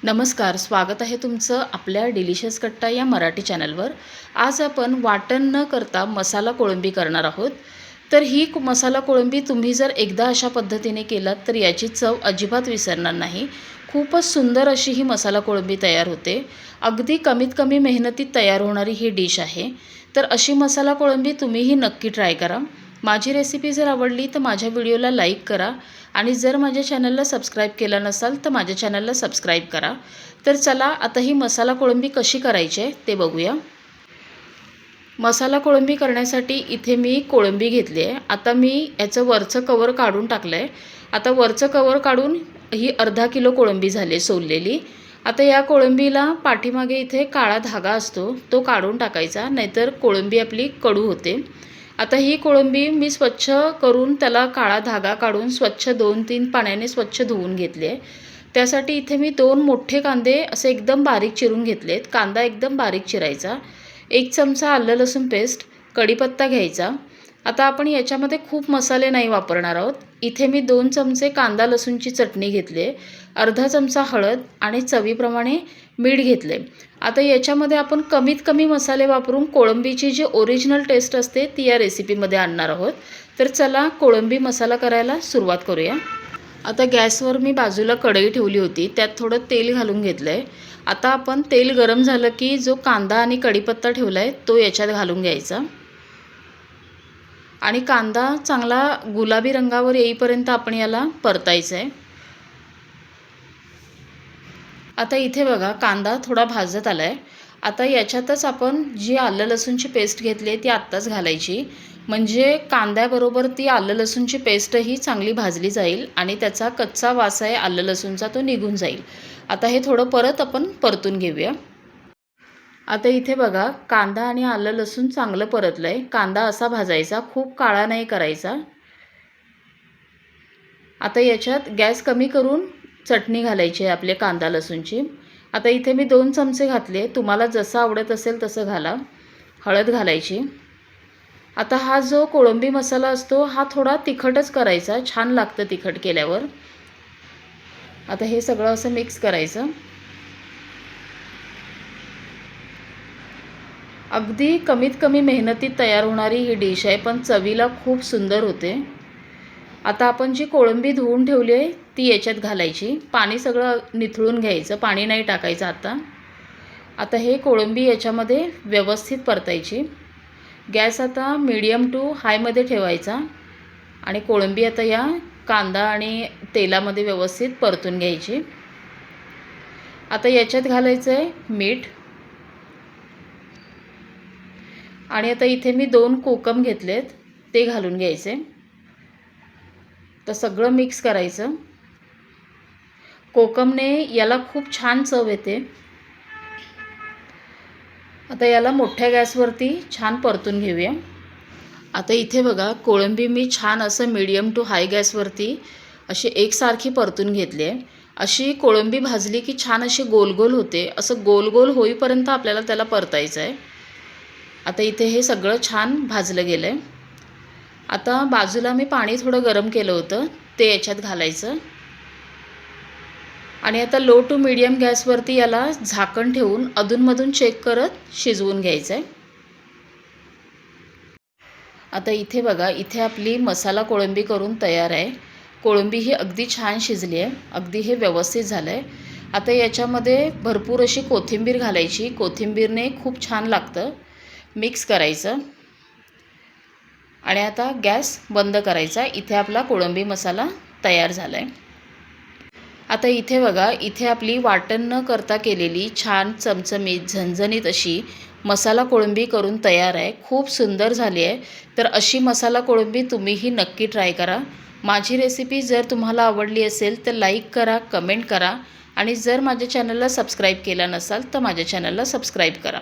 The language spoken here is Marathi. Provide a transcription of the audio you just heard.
नमस्कार, स्वागत आहे तुमचं आपल्या डिलिशियस कट्टा या मराठी चॅनलवर। आज आपण वाटण न करता मसाला कोळंबी करणार आहोत। तर ही मसाला कोळंबी तुम्ही जर एकदा अशा पद्धतीने केलात तर याची चव अजिबात विसरणार नाही। खूपच सुंदर अशी ही मसाला कोळंबी तयार होते। अगदी कमीत कमी मेहनतीत तयार होणारी ही डिश आहे। तर अशी मसाला कोळंबी तुम्हीही नक्की ट्राय करा। माझी रेसिपी जर आवडली तर माझ्या व्हिडिओला लाईक करा आणि जर माझ्या चॅनलला सबस्क्राईब केलं नसाल तर माझ्या चॅनलला सबस्क्राईब करा। तर चला आता ही मसाला कोळंबी कशी करायची आहे ते बघूया। मसाला कोळंबी करण्यासाठी इथे मी कोळंबी घेतली आहे। आता मी याचं वरचं कवर काढून टाकलं आहे। आता वरचं कवर काढून ही अर्धा किलो कोळंबी झाली सोललेली। आता या कोळंबीला पाठीमागे इथे काळा धागा असतो तो काढून टाकायचा, नाहीतर कोळंबी आपली कडू होते। आता ही कोळंबी मी स्वच्छ करून त्याला काळा धागा काढून स्वच्छ 2-3 पाण्याने स्वच्छ धुवून घेतली आहे। त्यासाठी इथे मी 2 मोठे कांदे असे एकदम बारीक चिरून घेतलेत। कांदा एकदम बारीक चिरायचा, 1 चमचा आलं लसूण पेस्ट, कढीपत्ता घ्यायचा। आता आपण याच्यामध्ये खूप मसाले नाही वापरणार आहोत। इथे मी 2 चमचे कांदा लसूणची चटणी घेतली आहे, अर्धा चमचा हळद आणि चवीप्रमाणे मीठ घेतले। आता याच्यामध्ये आपण कमीत कमी मसाले वापरून कोळंबीची जी ओरिजिनल टेस्ट असते ती या रेसिपीमध्ये आणणार आहोत। तर चला कोळंबी मसाला करायला सुरुवात करूया। आता गॅसवर मी बाजूला कढई ठेवली होती, त्यात थोडं तेल घालून घेतलं आहे। आता आपण तेल गरम झालं की जो कांदा आणि कढीपत्ता ठेवला आहे तो याच्यात घालून घ्यायचा आणि कांदा चांगला गुलाबी रंगावर येईपर्यंत आपण याला परतायचं आहे। आता इथे बघा कांदा थोडा भाजत आला आहे। आता याच्यातच आपण जी आलं लसूणची पेस्ट घेतली आहे ती आत्ताच घालायची, म्हणजे कांद्याबरोबर ती आलं लसूणची पेस्टही चांगली भाजली जाईल आणि त्याचा कच्चा वास आहे आलं लसूणचा तो निघून जाईल। आता हे थोडं परत आपण परतून घेऊया। आता इथे बघा कांदा आणि आलं लसूण चांगलं परतलं आहे। कांदा असा भाजायचा, खूप काळा नाही करायचा। आता याच्यात गॅस कमी करून चटणी घालायची आहे आपले कांदा लसूणची। आता इथे मी 2 चमचे घातले, तुम्हाला जसं आवडत असेल तसं घाला। हळद घालायची। आता हा जो कोळंबी मसाला असतो हा थोडा तिखटच करायचा, छान लागतं तिखट केल्यावर। आता हे सगळं असं मिक्स करायचं। अगदी कमीत कमी मेहनतीत तयार होणारी ही डिश आहे, पण चवीला खूप सुंदर होते। आता आपण जी कोळंबी धुवून ठेवली आहे ती याच्यात घालायची, पाणी सगळं निथळून घ्यायचं, पाणी नाही टाकायचं आता। आता हे कोळंबी याच्यामध्ये व्यवस्थित परतायची। गॅस आता मीडियम टू हायमध्ये ठेवायचा आणि कोळंबी आता या कांदा आणि तेलामध्ये व्यवस्थित परतून घ्यायची। आता याच्यात घालायचं आहे मीठ आणि आता इथे मी 2 कोकम घेतलेत ते घालून घ्यायचे। तर सगळं मिक्स करायचं। कोकमने याला खूप छान चव येते। आता याला मोठ्या गॅसवरती छान परतून घेऊया। आता इथे बघा कोळंबी मी छान असं मीडियम टू हाय गॅसवरती अशी एकसारखी परतून घेतली आहे। अशी कोळंबी भाजली की छान अशी गोल गोल होते, असं गोल गोल होईपर्यंत आपल्याला त्याला परतायचं आहे। आता इथे हे सगळं छान भाजलं गेलं आहे। आता बाजूला मी पाणी थोडं गरम केलं होतं ते याच्यात घालायचं आणि आता लो टू मीडियम गॅसवरती याला झाकण ठेवून अधूनमधून चेक करत शिजवून घ्यायचं आहे। आता इथे बघा इथे आपली मसाला कोळंबी करून तयार आहे। कोळंबी ही अगदी छान शिजली आहे, अगदी हे व्यवस्थित झालं आहे। आता याच्यामध्ये भरपूर अशी कोथिंबीर घालायची, कोथिंबीरने खूप छान लागतं। मिक्स करायचं आणि आता गॅस बंद करायचा। इथे आपला कोळंबी मसाला तयार झाला आहे। आता इथे बघा इथे आपली वाटण न करता केलेली छान चमचमीत झणझणीत अशी मसाला कोळंबी करून तयार आहे। खूप सुंदर झाली आहे। तर अशी मसाला कोळंबी तुम्हीही नक्की ट्राय करा। माझी रेसिपी जर तुम्हाला आवडली असेल तर लाईक करा, कमेंट करा आणि जर माझ्या चॅनलला सबस्क्राईब केलं नसाल तर माझ्या चॅनलला सबस्क्राईब करा।